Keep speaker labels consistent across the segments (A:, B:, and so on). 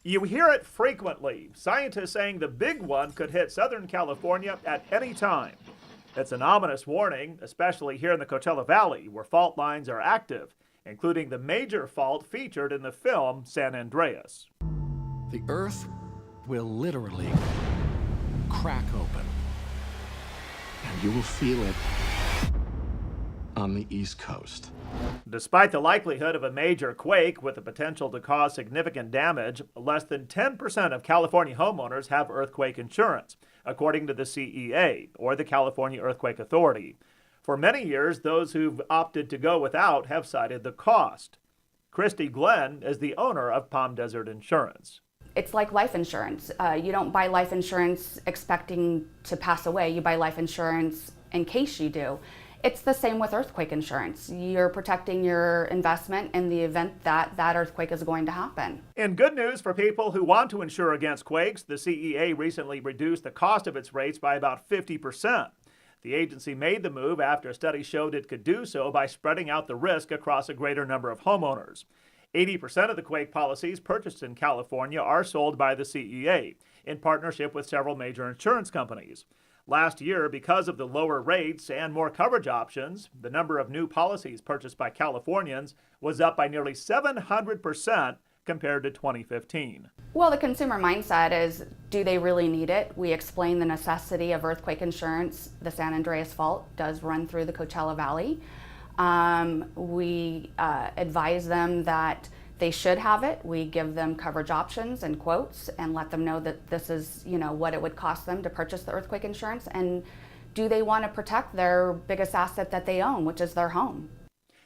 A: You hear it frequently. Scientists saying the big one could hit Southern California at any time. It's an ominous warning, especially here in the Coachella Valley, where fault lines are active, including the major fault featured in the film San Andreas.
B: The Earth will literally crack open, and you will feel it on the East Coast.
A: Despite the likelihood of a major quake with the potential to cause significant damage, less than 10% of California homeowners have earthquake insurance, according to the CEA, or the California Earthquake Authority. For many years, those who've opted to go without have cited the cost. Christy Glenn is the owner of Palm Desert Insurance.
C: It's like life insurance. You don't buy life insurance expecting to pass away. You buy life insurance in case you do. It's the same with earthquake insurance. You're protecting your investment in the event that that earthquake is going to happen.
A: In good news for people who want to insure against quakes, the CEA recently reduced the cost of its rates by about 50%. The agency made the move after a study showed it could do so by spreading out the risk across a greater number of homeowners. 80% of the quake policies purchased in California are sold by the CEA, in partnership with several major insurance companies. Last year, because of the lower rates and more coverage options, the number of new policies purchased by Californians was up by nearly 700% compared to 2015.
C: Well, the consumer mindset is, do they really need it? We explain the necessity of earthquake insurance. The San Andreas fault does run through the Coachella Valley. We advise them that they should have it. We give them coverage options and quotes and let them know that this is, what it would cost them to purchase the earthquake insurance, and do they want to protect their biggest asset that they own, which is their home.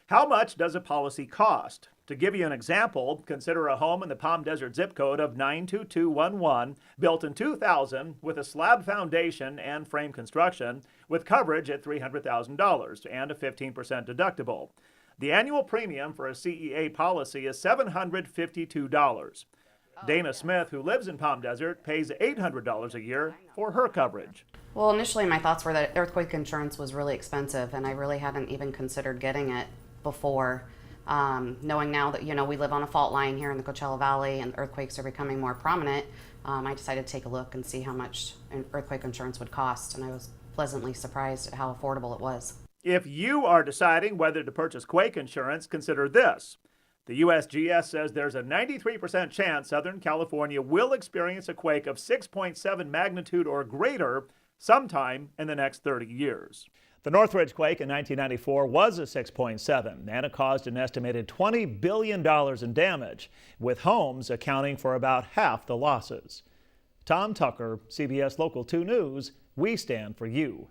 A: How much does a policy cost? To give you an example, consider a home in the Palm Desert zip code of 92211, built in 2000 with a slab foundation and frame construction, with coverage at $300,000 and a 15% deductible. The annual premium for a CEA policy is $752. Dana Smith, who lives in Palm Desert, pays $800 a year for her coverage.
D: Well, initially my thoughts were that earthquake insurance was really expensive, and I really hadn't even considered getting it before. Knowing now that, we live on a fault line here in the Coachella Valley and earthquakes are becoming more prominent, I decided to take a look and see how much an earthquake insurance would cost, and I was pleasantly surprised at how affordable it was.
A: If you are deciding whether to purchase quake insurance, consider this. The USGS says there's a 93% chance Southern California will experience a quake of 6.7 magnitude or greater sometime in the next 30 years. The Northridge quake in 1994 was a 6.7, and it caused an estimated $20 billion in damage, with homes accounting for about half the losses. Tom Tucker, CBS Local 2 News, we stand for you.